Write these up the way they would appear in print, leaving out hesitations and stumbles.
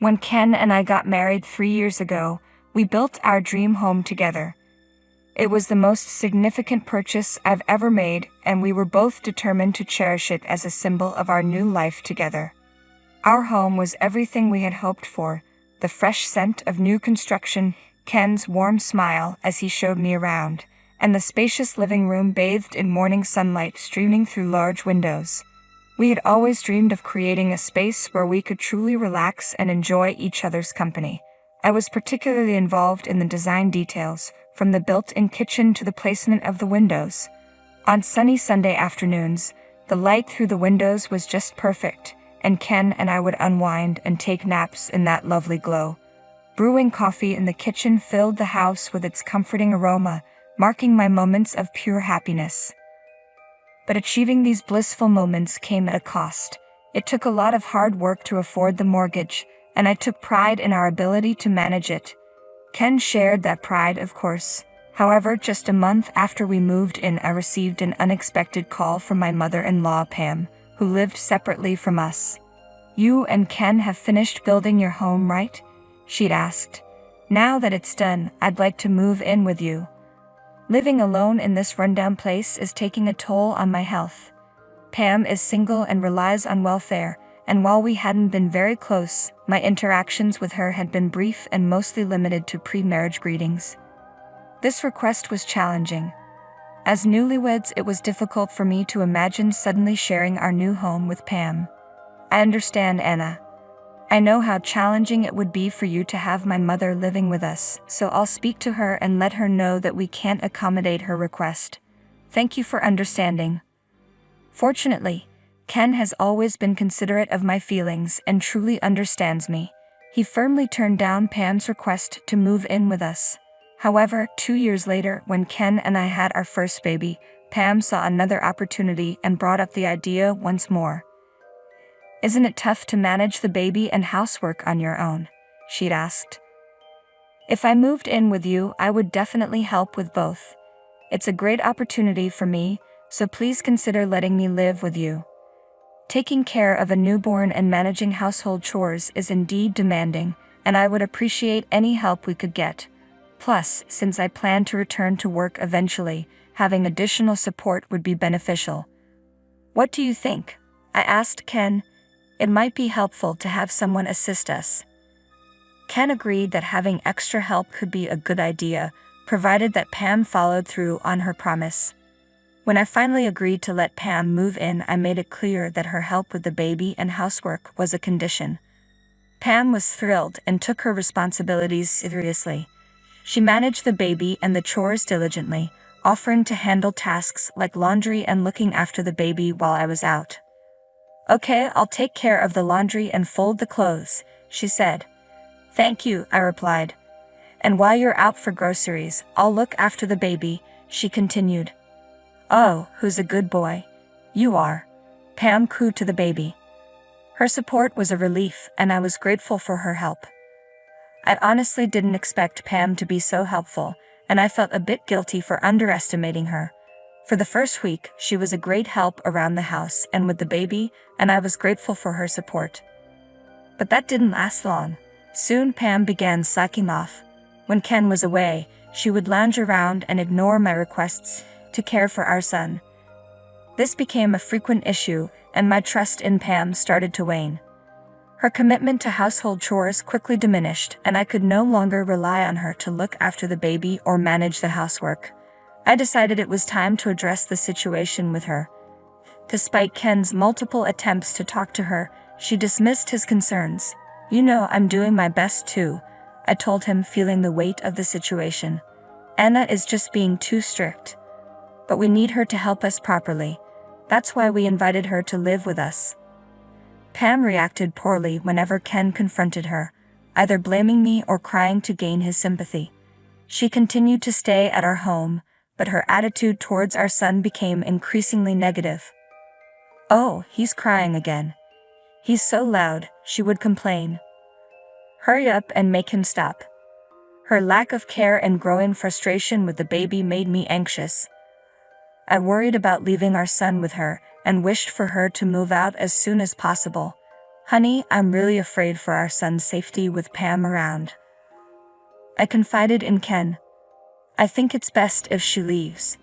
When Ken and I got married 3 years ago, we built our dream home together. It was the most significant purchase I've ever made, and we were both determined to cherish it as a symbol of our new life together. Our home was everything we had hoped for: the fresh scent of new construction, Ken's warm smile as he showed me around, and the spacious living room bathed in morning sunlight streaming through large windows. We had always dreamed of creating a space where we could truly relax and enjoy each other's company. I was particularly involved in the design details, from the built-in kitchen to the placement of the windows. On sunny Sunday afternoons, the light through the windows was just perfect, and Ken and I would unwind and take naps in that lovely glow. Brewing coffee in the kitchen filled the house with its comforting aroma, marking my moments of pure happiness. But achieving these blissful moments came at a cost. It took a lot of hard work to afford the mortgage, and I took pride in our ability to manage it. Ken shared that pride, of course. However, just a month after we moved in, I received an unexpected call from my mother-in-law, Pam, who lived separately from us. "You and Ken have finished building your home, right?" she'd asked. "Now that it's done, I'd like to move in with you. Living alone in this rundown place is taking a toll on my health." Pam is single and relies on welfare, and while we hadn't been very close, my interactions with her had been brief and mostly limited to pre-marriage greetings. This request was challenging. As newlyweds, it was difficult for me to imagine suddenly sharing our new home with Pam. "I understand, Anna. I know how challenging it would be for you to have my mother living with us, so I'll speak to her and let her know that we can't accommodate her request. Thank you for understanding." Fortunately, Ken has always been considerate of my feelings and truly understands me. He firmly turned down Pam's request to move in with us. However, 2 years later, when Ken and I had our first baby, Pam saw another opportunity and brought up the idea once more. "Isn't it tough to manage the baby and housework on your own?" she'd asked. "If I moved in with you, I would definitely help with both. It's a great opportunity for me, so please consider letting me live with you. Taking care of a newborn and managing household chores is indeed demanding, and I would appreciate any help we could get. Plus, since I plan to return to work eventually, having additional support would be beneficial." "What do you think?" I asked Ken. "It might be helpful to have someone assist us." Ken agreed that having extra help could be a good idea, provided that Pam followed through on her promise. When I finally agreed to let Pam move in, I made it clear that her help with the baby and housework was a condition. Pam was thrilled and took her responsibilities seriously. She managed the baby and the chores diligently, offering to handle tasks like laundry and looking after the baby while I was out. "Okay, I'll take care of the laundry and fold the clothes," she said. "Thank you," I replied. "And while you're out for groceries, I'll look after the baby," she continued. "Oh, who's a good boy?" "You are," Pam cooed to the baby. Her support was a relief, and I was grateful for her help. I honestly didn't expect Pam to be so helpful, and I felt a bit guilty for underestimating her. For the first week, she was a great help around the house and with the baby, and I was grateful for her support. But that didn't last long. Soon Pam began slacking off. When Ken was away, she would lounge around and ignore my requests to care for our son. This became a frequent issue, and my trust in Pam started to wane. Her commitment to household chores quickly diminished, and I could no longer rely on her to look after the baby or manage the housework. I decided it was time to address the situation with her. Despite Ken's multiple attempts to talk to her, she dismissed his concerns. "You know I'm doing my best too," I told him, feeling the weight of the situation. "Anna is just being too strict. But we need her to help us properly. That's why we invited her to live with us." Pam reacted poorly whenever Ken confronted her, either blaming me or crying to gain his sympathy. She continued to stay at our home, but her attitude towards our son became increasingly negative. "Oh, he's crying again. He's so loud," she would complain. "Hurry up and make him stop." Her lack of care and growing frustration with the baby made me anxious. I worried about leaving our son with her and wished for her to move out as soon as possible. "Honey, I'm really afraid for our son's safety with Pam around." I confided in Ken. "I think it's best if she leaves."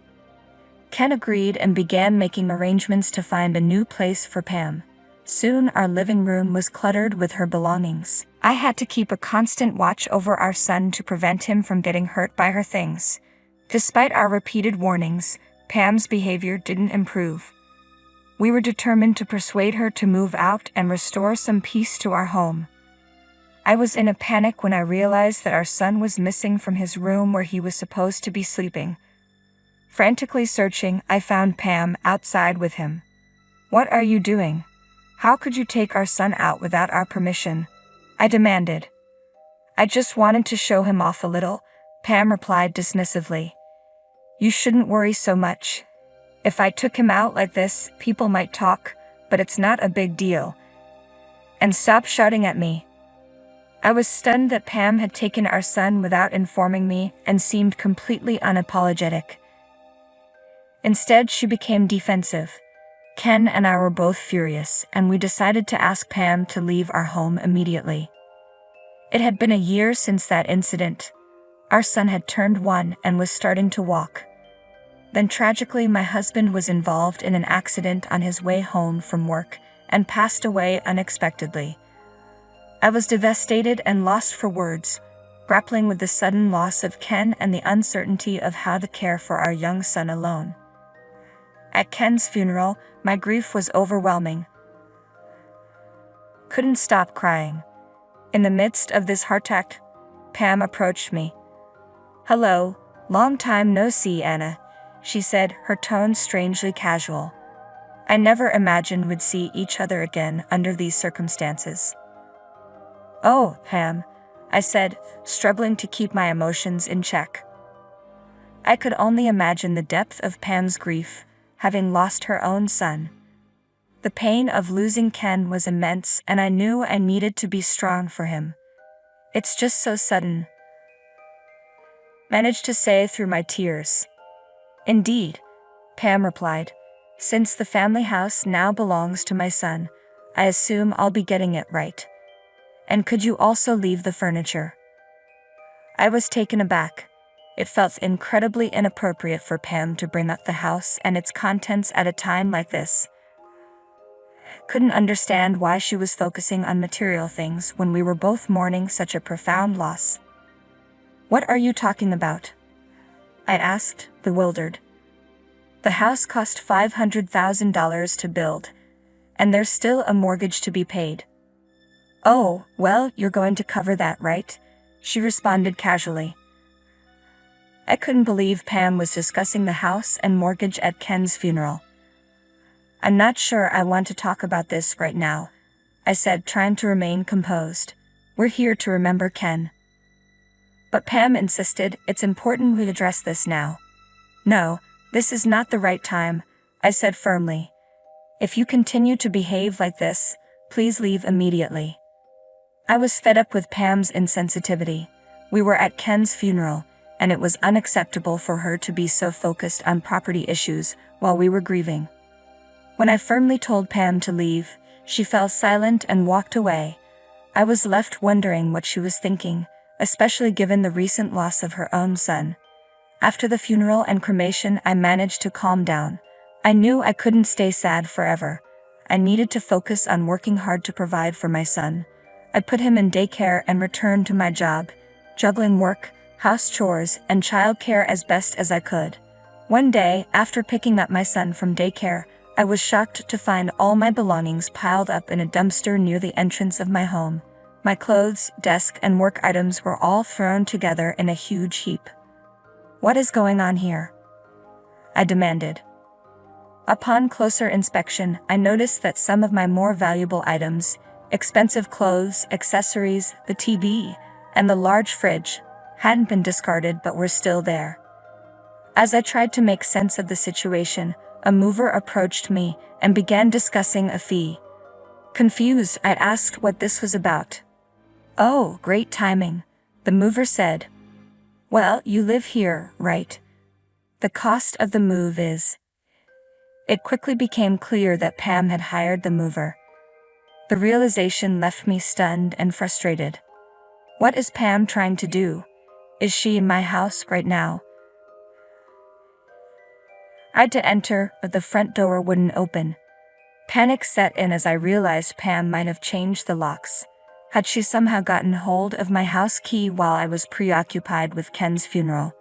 Ken agreed and began making arrangements to find a new place for Pam. Soon our living room was cluttered with her belongings. I had to keep a constant watch over our son to prevent him from getting hurt by her things. Despite our repeated warnings, Pam's behavior didn't improve. We were determined to persuade her to move out and restore some peace to our home. I was in a panic when I realized that our son was missing from his room where he was supposed to be sleeping. Frantically searching, I found Pam outside with him. "What are you doing? How could you take our son out without our permission?" I demanded. "I just wanted to show him off a little," Pam replied dismissively. "You shouldn't worry so much. If I took him out like this, people might talk, but it's not a big deal. And stop shouting at me." I was stunned that Pam had taken our son without informing me and seemed completely unapologetic. Instead, she became defensive. Ken and I were both furious, and we decided to ask Pam to leave our home immediately. It had been a year since that incident. Our son had turned 1 and was starting to walk. Then tragically, my husband was involved in an accident on his way home from work and passed away unexpectedly. I was devastated and lost for words, grappling with the sudden loss of Ken and the uncertainty of how to care for our young son alone. At Ken's funeral, my grief was overwhelming. Couldn't stop crying. In the midst of this heart attack, Pam approached me. "Hello, long time no see, Anna," she said, her tone strangely casual. "I never imagined we'd see each other again under these circumstances." "Oh, Pam," I said, struggling to keep my emotions in check. I could only imagine the depth of Pam's grief, having lost her own son. The pain of losing Ken was immense, and I knew I needed to be strong for him. "It's just so sudden," managed to say through my tears. "Indeed," Pam replied. "Since the family house now belongs to my son, I assume I'll be getting it right. And could you also leave the furniture?" I was taken aback. It felt incredibly inappropriate for Pam to bring up the house and its contents at a time like this. Couldn't understand why she was focusing on material things when we were both mourning such a profound loss. "What are you talking about?" I asked, bewildered. "The house cost $500,000 to build, and there's still a mortgage to be paid." "Oh, well, you're going to cover that, right?" she responded casually. I couldn't believe Pam was discussing the house and mortgage at Ken's funeral. "I'm not sure I want to talk about this right now," I said, trying to remain composed. "We're here to remember Ken." But Pam insisted, "It's important we address this now." "No, this is not the right time," I said firmly. "If you continue to behave like this, please leave immediately." I was fed up with Pam's insensitivity. We were at Ken's funeral, and it was unacceptable for her to be so focused on property issues while we were grieving. When I firmly told Pam to leave, she fell silent and walked away. I was left wondering what she was thinking, especially given the recent loss of her own son. After the funeral and cremation, I managed to calm down. I knew I couldn't stay sad forever. I needed to focus on working hard to provide for my son. I put him in daycare and returned to my job, juggling work, house chores, and childcare as best as I could. One day, after picking up my son from daycare, I was shocked to find all my belongings piled up in a dumpster near the entrance of my home. My clothes, desk, and work items were all thrown together in a huge heap. "What is going on here?" I demanded. Upon closer inspection, I noticed that some of my more valuable items, expensive clothes, accessories, the TV, and the large fridge, hadn't been discarded but were still there. As I tried to make sense of the situation, a mover approached me and began discussing a fee. Confused, I asked what this was about. "Oh, great timing," the mover said. "Well, you live here, right? The cost of the move is..." It quickly became clear that Pam had hired the mover. The realization left me stunned and frustrated. What is Pam trying to do? Is she in my house right now? I had to enter, but the front door wouldn't open. Panic set in as I realized Pam might have changed the locks. Had she somehow gotten hold of my house key while I was preoccupied with Ken's funeral?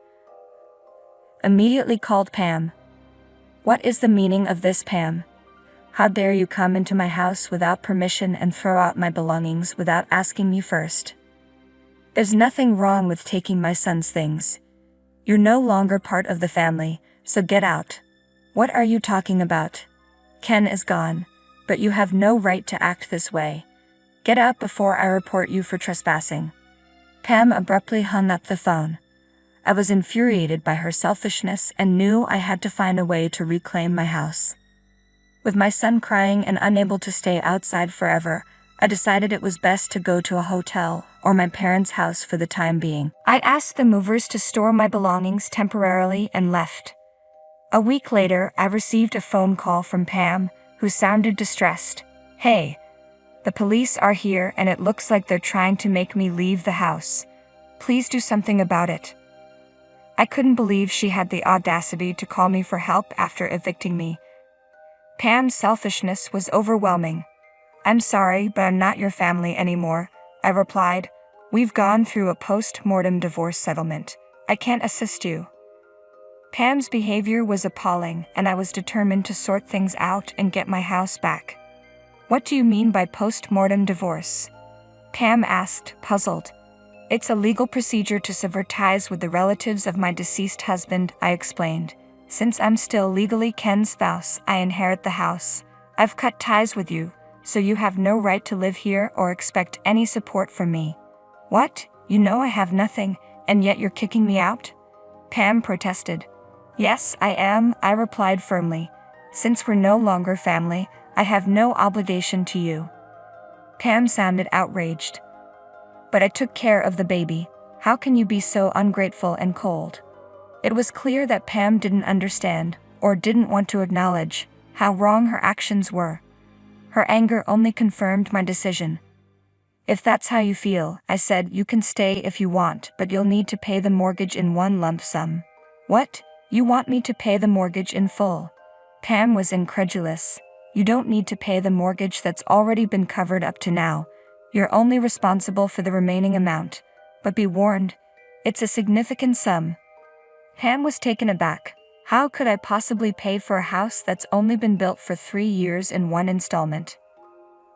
Immediately called Pam. What is the meaning of this, Pam? How dare you come into my house without permission and throw out my belongings without asking me first? There's nothing wrong with taking my son's things. You're no longer part of the family, so get out. What are you talking about? Ken is gone, but you have no right to act this way. Get out before I report you for trespassing. Pam abruptly hung up the phone. I was infuriated by her selfishness and knew I had to find a way to reclaim my house. With my son crying and unable to stay outside forever, I decided it was best to go to a hotel or my parents' house for the time being. I asked the movers to store my belongings temporarily and left. A week later, I received a phone call from Pam, who sounded distressed. Hey, the police are here and it looks like they're trying to make me leave the house. Please do something about it. I couldn't believe she had the audacity to call me for help after evicting me. Pam's selfishness was overwhelming. I'm sorry, but I'm not your family anymore, I replied. We've gone through a post-mortem divorce settlement. I can't assist you. Pam's behavior was appalling, and I was determined to sort things out and get my house back. What do you mean by post-mortem divorce? Pam asked, puzzled. It's a legal procedure to sever ties with the relatives of my deceased husband, I explained. Since I'm still legally Ken's spouse, I inherit the house. I've cut ties with you, so you have no right to live here or expect any support from me. What? You know I have nothing, and yet you're kicking me out? Pam protested. Yes, I am, I replied firmly. Since we're no longer family, I have no obligation to you. Pam sounded outraged. But I took care of the baby. How can you be so ungrateful and cold? It was clear that Pam didn't understand, or didn't want to acknowledge, how wrong her actions were. Her anger only confirmed my decision. If that's how you feel, I said, you can stay if you want, but you'll need to pay the mortgage in one lump sum. What? You want me to pay the mortgage in full? Pam was incredulous. You don't need to pay the mortgage that's already been covered up to now. You're only responsible for the remaining amount. But be warned, it's a significant sum. Pam was taken aback. How could I possibly pay for a house that's only been built for 3 years in one installment?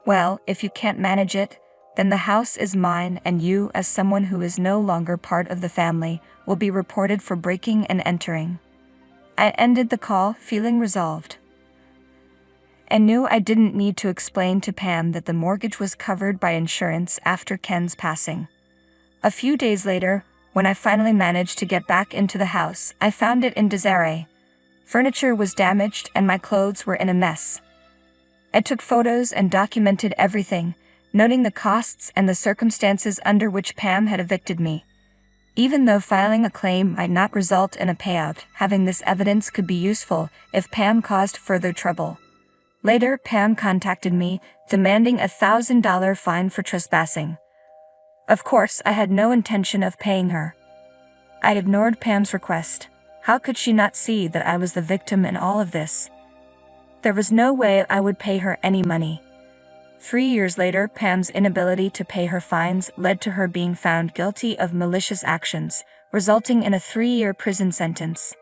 Well, if you can't manage it, then the house is mine, and you, as someone who is no longer part of the family, will be reported for breaking and entering. I ended the call, feeling resolved. I knew I didn't need to explain to Pam that the mortgage was covered by insurance after Ken's passing. A few days later, when I finally managed to get back into the house, I found it in disarray. Furniture was damaged and my clothes were in a mess. I took photos and documented everything, noting the costs and the circumstances under which Pam had evicted me. Even though filing a claim might not result in a payout, having this evidence could be useful if Pam caused further trouble. Later, Pam contacted me, demanding a $1,000 fine for trespassing. Of course, I had no intention of paying her. I ignored Pam's request. How could she not see that I was the victim in all of this? There was no way I would pay her any money. 3 years later, Pam's inability to pay her fines led to her being found guilty of malicious actions, resulting in a 3-year prison sentence.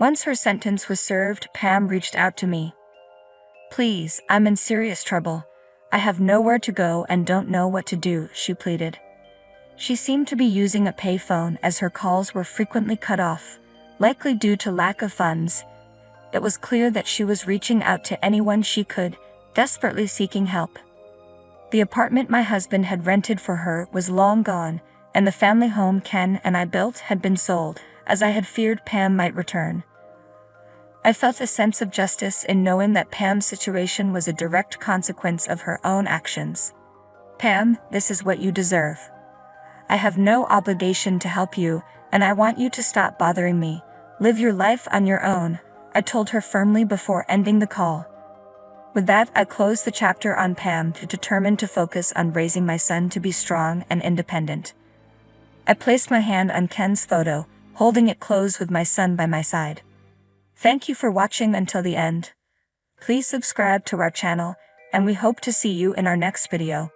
Once her sentence was served, Pam reached out to me. Please, I'm in serious trouble. I have nowhere to go and don't know what to do, she pleaded. She seemed to be using a payphone as her calls were frequently cut off, likely due to lack of funds. It was clear that she was reaching out to anyone she could, desperately seeking help. The apartment my husband had rented for her was long gone, and the family home Ken and I built had been sold, as I had feared Pam might return. I felt a sense of justice in knowing that Pam's situation was a direct consequence of her own actions. Pam, this is what you deserve. I have no obligation to help you, and I want you to stop bothering me. Live your life on your own, I told her firmly before ending the call. With that, I closed the chapter on Pam, determined to focus on raising my son to be strong and independent. I placed my hand on Ken's photo, holding it close with my son by my side. Thank you for watching until the end. Please subscribe to our channel, and we hope to see you in our next video.